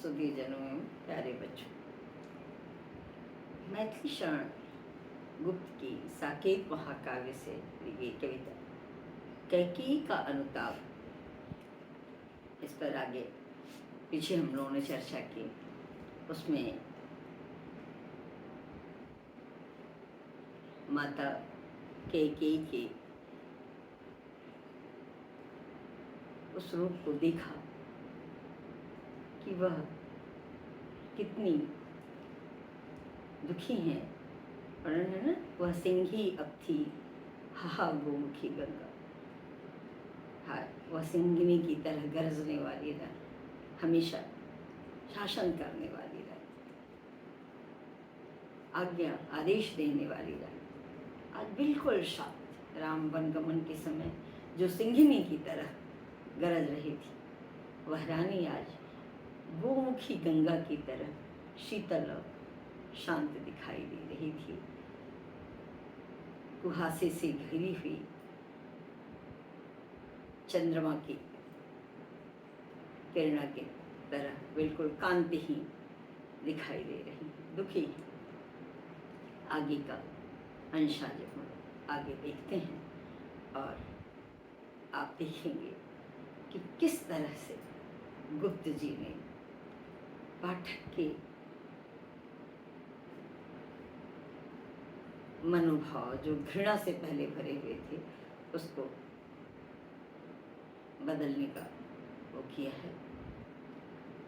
सुधीजनों एवं प्यारे बच्चों, मैथिली शरण गुप्त की साकेत महाकाव्य से ये कविता कैकेयी का अनुताप, इस पर आगे पीछे हम लोगों ने चर्चा की। उसमें माता कैकेयी के उस रूप को देखा कि वह कितनी दुखी हैं। और है ना, वह सिंही अब थी हा गोमुखी गंगा। हाँ, वह सिंहिनी की तरह गरजने वाली रह, हमेशा शासन करने वाली रह, आज्ञा आदेश देने वाली रह। आज बिल्कुल शांत राम वनगमन के समय जो सिंहिनी की तरह गरज रही थी, वह रानी आज गोमुखी गंगा की तरह शीतल और शांत दिखाई दे रही थी। कुहासे से घिरी हुई चंद्रमा की किरणा की तरह बिल्कुल कांतिहीन दिखाई दे रही, दुखी। आगे का अंश आज हम आगे देखते हैं और आप देखेंगे कि किस तरह से गुप्त जी ने पाठक के मनोभाव जो घृणा से पहले भरे हुए थे उसको बदलने का वो किया है।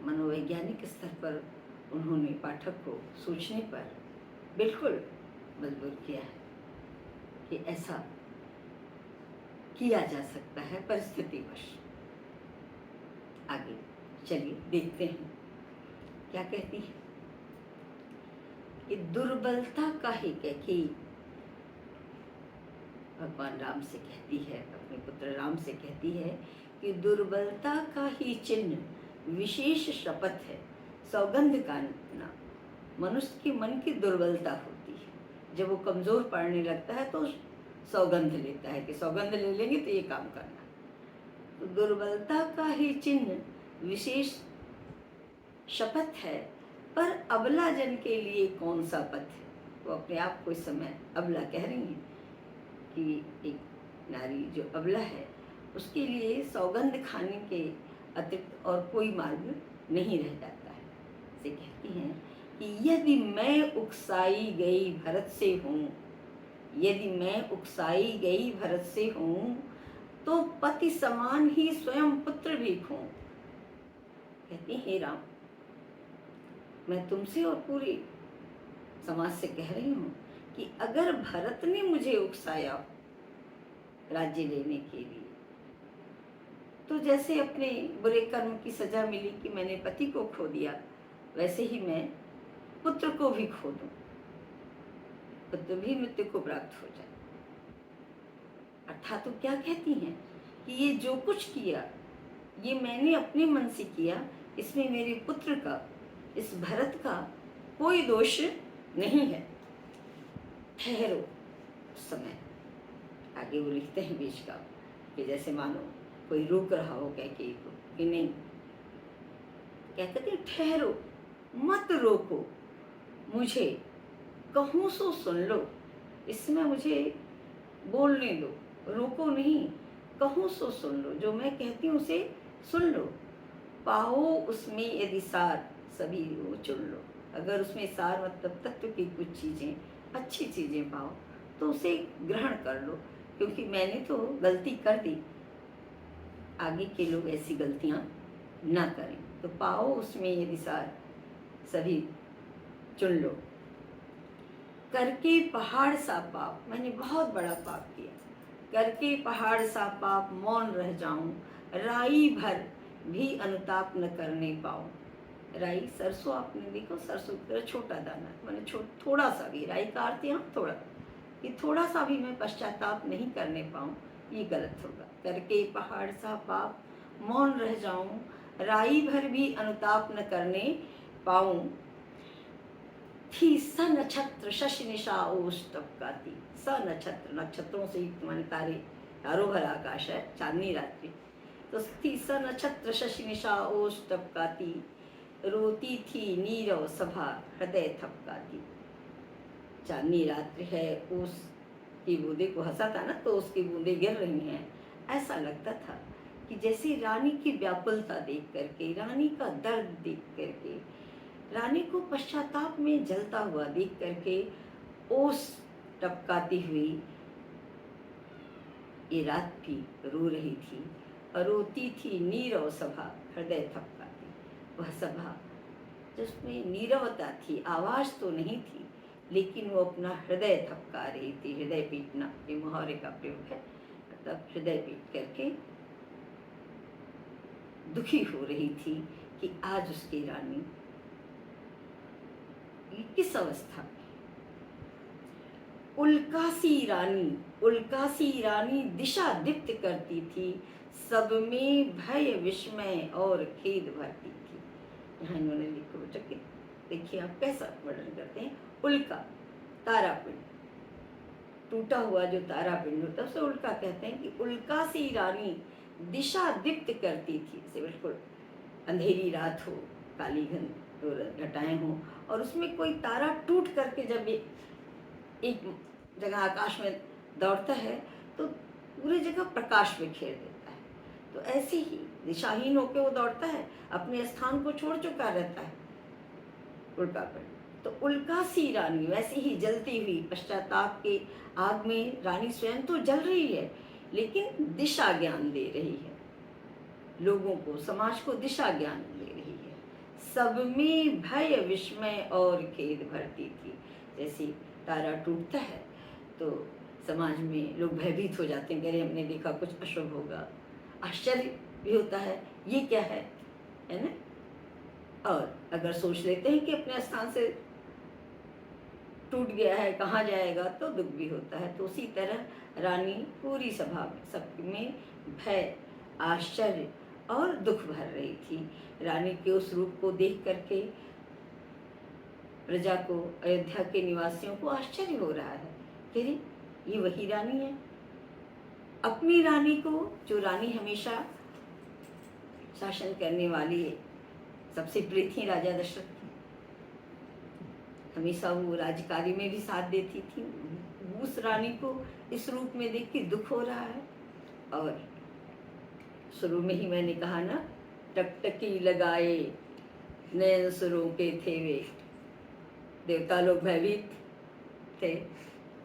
मनोवैज्ञानिक स्तर पर उन्होंने पाठक को सोचने पर बिल्कुल मजबूर किया है कि ऐसा किया जा सकता है परिस्थितिवश। आगे चलिए देखते हैं क्या कहती है कि दुर्बलता का ही कैकेयी भगवान राम से कहती है, अपने पुत्र राम से कहती है कि दुर्बलता का ही चिन्ह विशेष शपथ है, सौगंध का नाम। मनुष्य के मन की दुर्बलता होती है, जब वो कमजोर पड़ने लगता है तो सौगंध लेता है कि सौगंध ले लेंगे तो ये काम करना। तो दुर्बलता का ही चिन्ह विशेष शपथ है, पर अबला जन के लिए कौन सा पथ है। वो अपने आप को इस समय अबला कह रही हैं कि एक नारी जो अबला है उसके लिए सौगंध खाने के अतिरिक्त और कोई मार्ग नहीं रह जाता है। से कहती हैं कि यदि मैं उकसाई गई भरत से हूँ, यदि मैं उकसाई गई भरत से हूँ, तो पति समान ही स्वयं पुत्र भी खूं। कहती हे राम, मैं तुमसे और पूरी समाज से कह रही हूँ कि अगर भरत ने मुझे उकसाया राज्य लेने के लिए, तो जैसे अपने बुरे कर्म की सजा मिली कि मैंने पति को खो दिया, वैसे ही मैं पुत्र को भी खो दूं, पुत्र भी मृत्यु को प्राप्त हो जाए। अर्थात तो क्या कहती हैं कि ये जो कुछ किया ये मैंने अपने मन से किया, इसमें मेरे पुत्र का, इस भरत का कोई दोष नहीं है। ठहरो समय। आगे वो लिखते हैं बीच का कि जैसे मानो कोई रोक रहा हो कैकेयी को कि नहीं, क्या कहते हैं, ठहरो मत रोको मुझे, कहूँ सो सुन लो। इसमें मुझे बोलने दो, रोको नहीं, कहूँ सो सुन लो, जो मैं कहती हूँ उसे सुन लो। पाओ उसमें यदि सार, सभी वो चुन लो। अगर उसमें सार मतलब तत्व की कुछ चीज़ें, अच्छी चीज़ें पाओ तो उसे ग्रहण कर लो, क्योंकि मैंने तो गलती कर दी, आगे के लोग ऐसी गलतियां ना करें। तो पाओ उसमें यदि सार, सभी चुन लो। करके पहाड़ सा पाप, मैंने बहुत बड़ा पाप किया, करके पहाड़ सा पाप मौन रह जाऊं, राई भर भी अनुताप न करने पाऊं। राई सरसों, आपने देखो सरसों की तरह छोटा दाना, मैंने थोड़ा सा भी, राई का अर्थ यहाँ थोड़ा, कि थोड़ा सा भी मैं पश्चाताप नहीं करने पाऊँ, ये गलत होगा। करके पहाड़ सा पाप मौन रह जाऊं, राई भर भी अनुताप न करने पाऊं। थी स नक्षत्र शशि निशा ओष टपकाती, स नक्षत्र नक्षत्रों से युक्त माने तारे, तारों भरा आकाश है, चांदनी रात्रि। तो थी स नक्षत्र शशि निशा ओष टपकाती, रोती थी नीरव सभा हृदय थपकाती। चांदनी रात्रि है, ओस की बूंदें को हंसा था ना, तो उसकी बूंदें गिर रही हैं। ऐसा लगता था कि जैसे रानी की व्याकुलता देख करके, रानी का दर्द देख करके, रानी को पश्चाताप में जलता हुआ देख करके ओस टपकाती हुई ये रात भी रो रही थी। और रोती थी नीरव सभा हृदय थपकाती। वह सभा जिसमें नीरवता थी, आवाज तो नहीं थी, लेकिन वो अपना हृदय थपका रही थी। हृदय पीटना ये मुहावरे का प्रयोग है, मतलब हृदय पीट करके दुखी हो रही थी कि आज उसकी रानी किस अवस्था में। उल्कासी रानी दिशा दीप्त करती थी, सब में भय विस्मय और खेद भरती थी। यहाँ इन्होंने लिखो बेटा कि देखिए आप कैसा वर्णन करते हैं। उल्का तारापिंड, टूटा हुआ जो तारापिंड होता है उसे उल्का कहते हैं। कि उल्कासी रानी दिशा दीप्त करती थी, से बिल्कुल अंधेरी रात हो, काली घटाएं हो, और उसमें कोई तारा टूट करके जब एक जगह आकाश में दौड़ता है तो पूरी जगह प्रकाश बिखेर देता है। तो ऐसे ही दिशाहीन होकर वो दौड़ता है, अपने स्थान को छोड़ चुका रहता है उल्कापिंड। तो उल्कासी रानी वैसे ही जलती हुई, पश्चाताप के आग में रानी स्वयं तो जल रही है, लेकिन दिशा ज्ञान दे रही है लोगों को, समाज को दिशा ज्ञान दे रही है। सब में भय विस्मय और खेद भरती थी। जैसे तारा टूटता है तो समाज में लोग भयभीत हो जाते हैं, अरे हमने देखा कुछ अशुभ होगा, आश्चर्य भी होता है ये क्या है ना। और अगर सोच लेते हैं कि अपने स्थान से टूट गया है, कहाँ जाएगा, तो दुख भी होता है। तो उसी तरह रानी पूरी सभा में सब में भय, आश्चर्य और दुख भर रही थी। रानी के उस रूप को देख करके प्रजा को, अयोध्या के निवासियों को आश्चर्य हो रहा है कि ये वही रानी है। अपनी रानी को, जो रानी हमेशा शासन करने वाली है, सबसे प्रिय थी राजा दशरथ की, हमेशा वो राजकारी में भी साथ देती थी। उस रानी को इस रूप में देख के दुख हो रहा है। और शुरू में ही मैंने कहा ना, टकटकी लगाए नैन सुरों के थे वे। देवता लोग भयभीत थे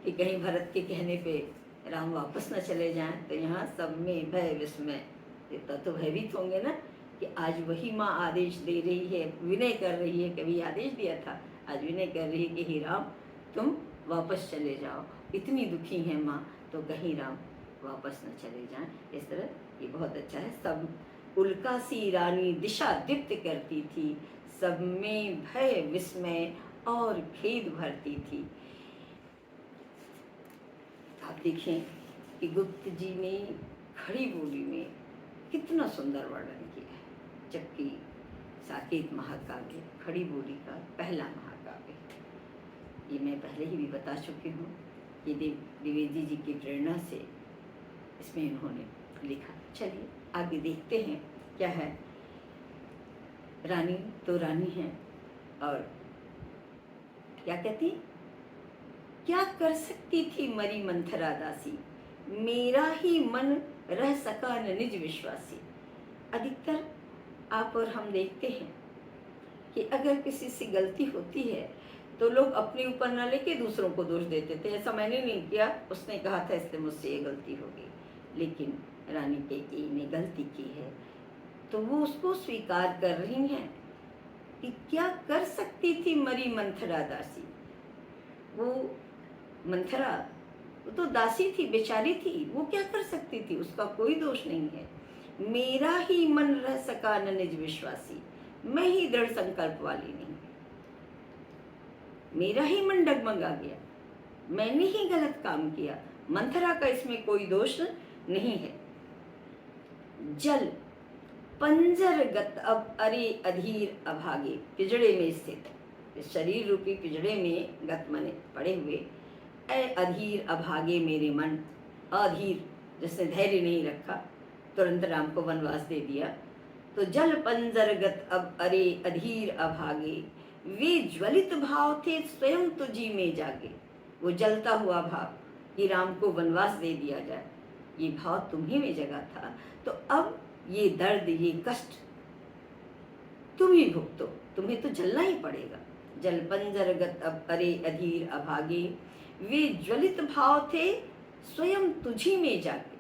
कि कहीं भरत के कहने पे राम वापस न चले जाएं। तो यहाँ सब में भय विस्मय, देवता तो भयभीत होंगे ना कि आज वही माँ आदेश दे रही है, विनय कर रही है। कभी आदेश दिया था, आज विनय कर रही है कि हे राम तुम वापस चले जाओ। इतनी दुखी है माँ, तो कहीं राम वापस न चले जाएं। इस तरह ये बहुत अच्छा है। सब उल्कासी रानी दिशा दीप्त करती थी, सब में भय विस्मय और खेद भरती थी। आप देखें कि गुप्त जी ने खड़ी बोली में कितना सुंदर वर्णन किया है। जबकि साकेत महाकाव्य खड़ी बोली का पहला महाकाव्य, ये मैं पहले ही भी बता चुकी हूँ। ये द्विवेदी जी की प्रेरणा से इसमें इन्होंने लिखा। चलिए आगे देखते हैं क्या है। रानी तो रानी है, और क्या कहती, क्या कर सकती थी मरी मंथरा दासी, मेरा ही मन रह सका न निज विश्वासी। अधिकतर आप और हम देखते हैं कि अगर किसी से गलती होती है तो लोग अपने ऊपर न लेके दूसरों को दोष देते थे। ऐसा मैंने नहीं किया, उसने कहा था इसलिए मुझसे ये गलती हो गई। लेकिन रानी कैकेयी ने गलती की है तो वो उसको स्वीकार कर रही हैं कि क्या कर सकती थी मरी मंथरा दासी। वो मंथरा वो तो दासी थी, बेचारी थी, वो क्या कर सकती थी, उसका कोई दोष नहीं है। मेरा ही मन रह सका न निज विश्वासी, मैं ही दृढ़ संकल्प वाली नहीं, मेरा ही मन डगमगा गया, मैंने ही गलत काम किया। मंथरा का इसमें कोई दोष नहीं है। जल पंजरगत अब अरे अधीर अभागे, पिजड़े में स्थित, इस शरीर रूपी पिजड़े में गत मने पड़े हुए, ऐ अधीर अभागे मेरे मन, अधीर जिसने धैर्य नहीं रखा, तुरंत राम को वनवास दे दिया, तो जल पंजरगत अब अरे अधीर अभागे, वे ज्वलित भाव थे स्वयं तुझी में जागे। वो जलता हुआ भाव कि राम को वनवास दे दिया जाए, ये भाव तुम्ही में जगा था, तो अब ये दर्द, ये कष्ट तुम ही भुगतो, तुम्हें तो जलना ही पड़ेगा। जल पंजरगत अब अरे अधीर अभागे, वे ज्वलित भाव थे स्वयं तुझी में जागे।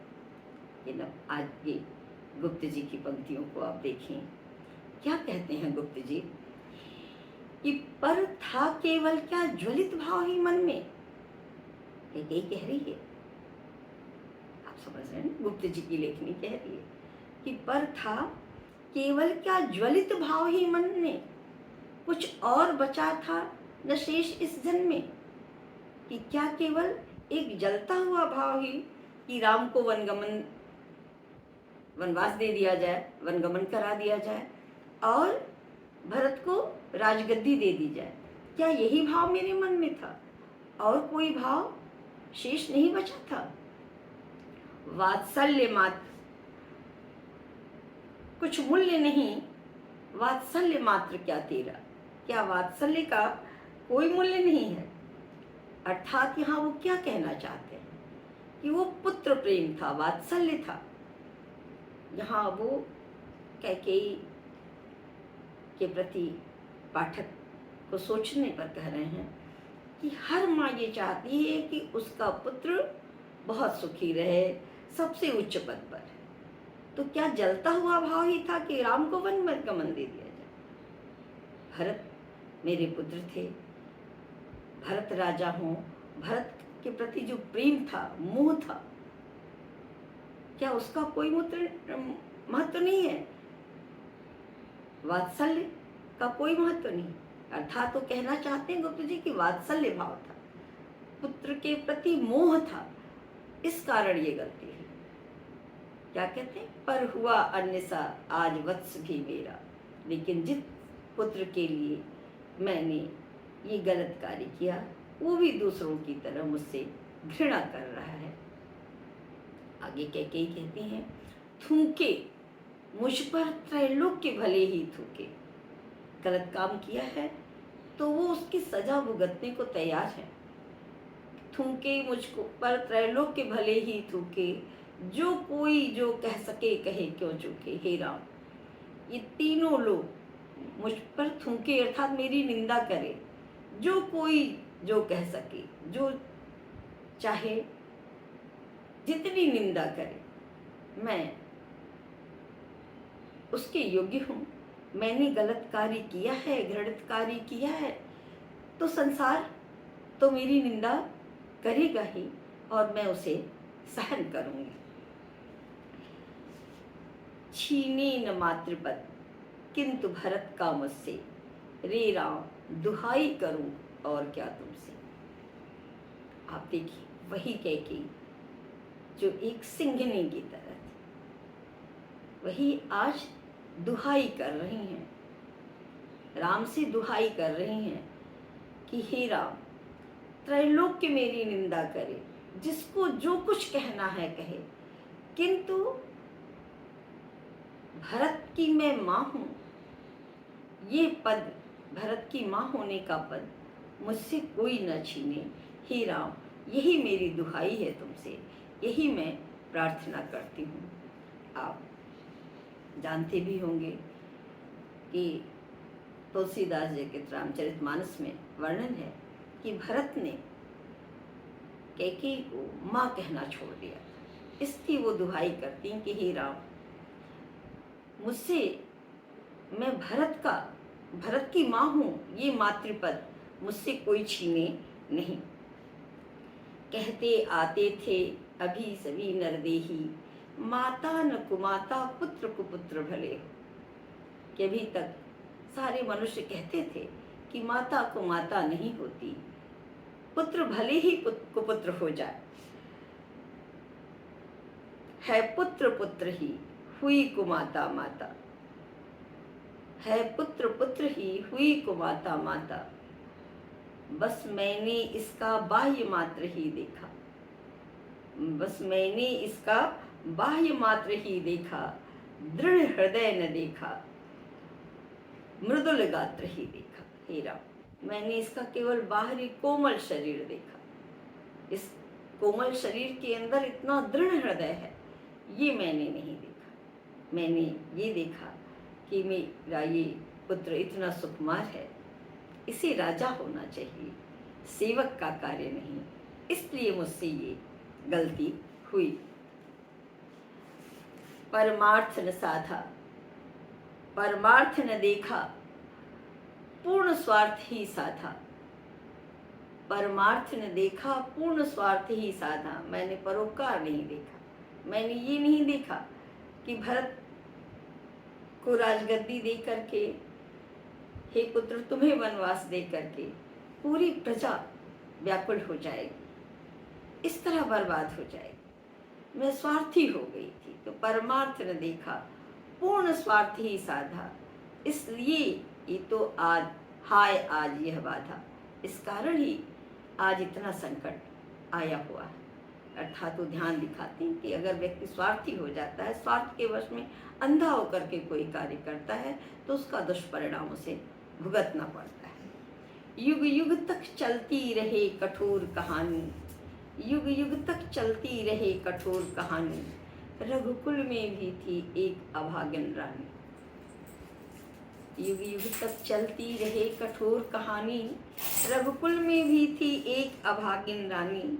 ये न आज ये गुप्त जी की पंक्तियों को आप देखें, क्या कहते हैं गुप्त जी कि पर था केवल क्या ज्वलित भाव ही मन में, यही कह रही है। आप समझ रहे हैं, गुप्त जी की लेखनी कह रही है कि पर था केवल क्या ज्वलित भाव ही मन में, कुछ और बचा था न शेष इस जन्म में। कि क्या केवल एक जलता हुआ भाव ही कि राम को वनवास दे दिया जाए, वनगमन करा दिया जाए और भरत को राजगद्दी दे दी जाए, क्या यही भाव मेरे मन में था और कोई भाव शेष नहीं बचा था? वात्सल्य मात्र कुछ मूल्य नहीं, वात्सल्य मात्र क्या तेरा, क्या वात्सल्य का कोई मूल्य नहीं है? अर्थात यहाँ वो क्या कहना चाहते हैं कि वो पुत्र प्रेम था, वात्सल्य था। यहाँ वो कैकेयी के प्रति पाठक को सोचने पर कह रहे हैं कि हर माँ ये चाहती है कि उसका पुत्र बहुत सुखी रहे, सबसे उच्च पद पर। तो क्या जलता हुआ भाव ही था कि राम को वन में गमन दे दिया जाए? भरत मेरे पुत्र थे, भरत राजा हों, भरत के प्रति जो प्रेम था, मोह था, क्या उसका कोई महत्व नहीं है? वात्सल्य का कोई महत्व नहीं। अर्थात तो कहना चाहते हैं गुप्त जी कि वात्सल्य भाव था, पुत्र के प्रति मोह था, इस कारण ये गलती है। क्या कहते हैं? पर हुआ अन्य सा आज वत्स भी मेरा, लेकिन जिस पुत्र के लिए मैंने ये गलत कार्य किया वो भी दूसरों की तरह मुझसे घृणा कर रहा है। आगे कैकेयी कहती हैं, थूके मुझ पर त्रैलोक्य भले ही थूके। गलत काम किया है तो वो उसकी सजा भुगतने को तैयार है। थूके मुझको पर त्रैलोक्य भले ही थूके, जो कोई जो कह सके कहे क्यों चूके। हे राम, ये तीनों लोग मुझ पर थूके अर्थात मेरी निंदा करे, जो कोई जो कह सके, जो चाहे जितनी निंदा करे, मैं उसके योग्य हूँ। मैंने गलत कार्य किया है, घृणित कार्य किया है, तो संसार तो मेरी निंदा करेगा ही और मैं उसे सहन करूंगी। छीने न मातृपद किंतु भरत का मुझसे, रे राम दुहाई करूं और क्या तुमसे। आप देखिए, वही कैकेयी जो एक सिंघनी की तरह थी, वही आज दुहाई कर रही हैं, राम से दुहाई कर रही हैं कि हे राम, त्रैलोक्य मेरी निंदा करे, जिसको जो कुछ कहना है कहे, किंतु भरत की मैं माँ हूँ, ये पद, भरत की माँ होने का पद मुझसे कोई न छीने। हे राम, यही मेरी दुहाई है तुमसे, यही मैं प्रार्थना करती हूँ। आप जानते भी होंगे कि तुलसीदास जी के रामचरितमानस में वर्णन है कि भरत ने कैकेयी को माँ कहना छोड़ दिया, इसकी वो दुहाई करती कि हे राम, मुझसे, मैं भरत की माँ हूँ, ये मातृपद मुझसे कोई छीने नहीं। कहते आते थे अभी सभी नरदेही, माता न कुमाता पुत्र कुपुत्र भले हो। कि अभी तक सारे मनुष्य कहते थे कि माता कुमाता नहीं होती, पुत्र भले ही कुपुत्र हो जाए। है पुत्र पुत्र ही हुई कुमाता माता, है पुत्र पुत्र ही हुई कुमाता माता, बस मैंने इसका बाह्य मात्र ही देखा, बस मैंने इसका बाह्य मात्र ही देखा, दृढ़ हृदय न देखा, मृदुल गात्र ही देखा। हे राम, मैंने इसका केवल बाहरी कोमल शरीर देखा, इस कोमल शरीर के अंदर इतना दृढ़ हृदय है, ये मैंने नहीं देखा। मैंने ये देखा कि मेरा ये पुत्र इतना सुकुमार है, इसे राजा होना चाहिए, सेवक का कार्य नहीं, इसलिए मुझसे ये गलती हुई। परमार्थ न साधा, परमार्थ न देखा, पूर्ण स्वार्थ ही साधा। परमार्थ न देखा, पूर्ण स्वार्थ ही साधा। मैंने परोपकार नहीं देखा, मैंने ये नहीं देखा कि भरत को राजगद्दी दे करके, हे पुत्र तुम्हें वनवास दे करके पूरी प्रजा व्याकुल हो जाएगी, इस तरह बर्बाद हो जाएगी। मैं स्वार्थी हो गई थी, तो परमार्थ न देखा, पूर्ण स्वार्थ ही साधा। इसलिए ये तो आज हाय आज यह बाधा, इस कारण ही आज इतना संकट आया हुआ है। अर्थात तो ध्यान दिखाते हैं कि अगर व्यक्ति स्वार्थी हो जाता है, स्वार्थ के वश में अंधा होकर के कोई कार्य करता है, तो उसका दुष्परिणाम उसे भुगतना पड़ता है। युग युग तक चलती रहे कठोर कहानी, युग युग तक चलती रहे कठोर कहानी, रघुकुल में भी थी एक अभागिन रानी। युग युग तक चलती रहे कठोर कहानी, रघुकुल में भी थी एक अभागिन रानी।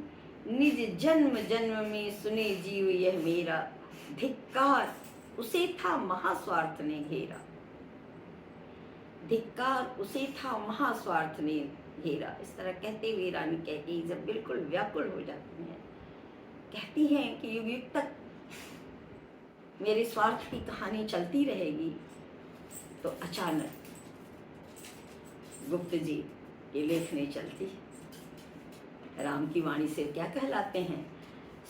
निज जन्म जन्म में सुने जीव यह मेरा, धिक्कार उसे था महास्वार्थ ने घेरा। धिक्कार उसे था महास्वार्थ ने घेरा। इस तरह कहते हुए रानी कैकेयी जब बिल्कुल व्याकुल हो जाती हैं, कहती हैं कि युग युग तक मेरे स्वार्थ की कहानी चलती रहेगी। तो अचानक गुप्त जी की लेखनी चलती है। राम की वाणी से क्या कहलाते हैं?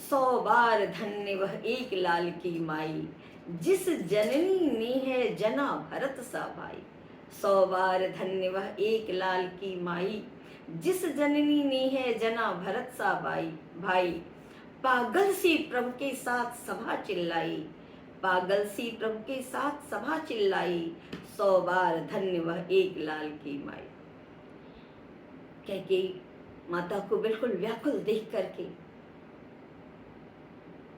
100 बार धन्य वह एक लाल की माई, जिस जननी ने है जना भरत सा भाई। 100 बार धन्य वह एक लाल की माई, जिस जननी ने है जना भरत सा भाई। पागल सी प्रभु के साथ सभा चिल्लाई, पागल सी प्रभु के साथ सभा चिल्लाई। 100 बार धन्य वह एक लाल की माई। कैकेयी माता को बिल्कुल व्याकुल देख करके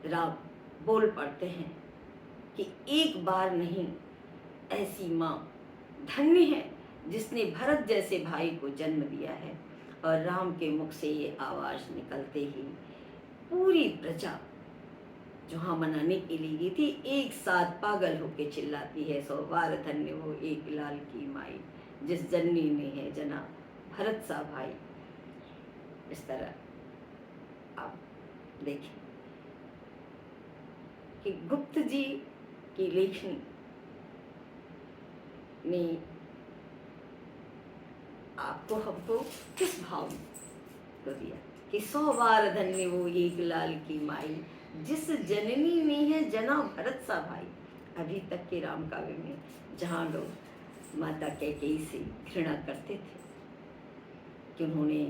राम बोल पड़ते हैं कि एक बार नहीं, ऐसी माँ धन्य है जिसने भरत जैसे भाई को जन्म दिया है। और राम के मुख से ये आवाज निकलते ही पूरी प्रजा जो हाँ मनाने के लिए गई थी, एक साथ पागल होके चिल्लाती है, 100 बार धन्य वो एक लाल की माई, जिस जननी ने है जना भरत सा भाई। इस तरह आप देखें कि गुप्त जी की लेखनी ने आपको हमको किस भाव को दिया कि 100 बार धन्य वो एक लाल की माई, जिस जननी ने है जना भरत सा भाई। अभी तक के राम काव्य में जहाँ लोग माता कैकेयी से घृणा करते थे कि उन्होंने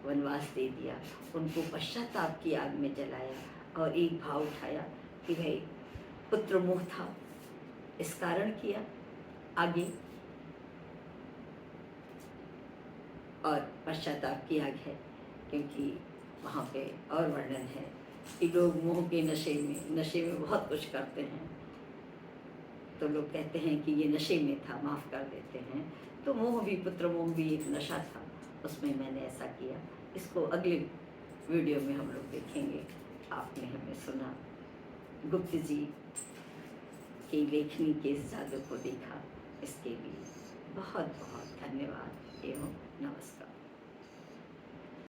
वनवास दे दिया, उनको पश्चाताप की आग में जलाया और एक भाव उठाया कि भाई पुत्र मोह था, इस कारण किया। आगे और पश्चाताप की आग है, क्योंकि वहाँ पे और वर्णन है कि लोग मोह के नशे में बहुत कुछ करते हैं, तो लोग कहते हैं कि ये नशे में था, माफ़ कर देते हैं। तो मोह भी, पुत्र मोह भी एक नशा था, उसमें मैंने ऐसा किया। इसको अगले वीडियो में हम लोग देखेंगे। आपने हमें सुना, गुप्त जी की लेखनी के इस जादू को देखा, इसके लिए बहुत बहुत धन्यवाद एवं नमस्कार।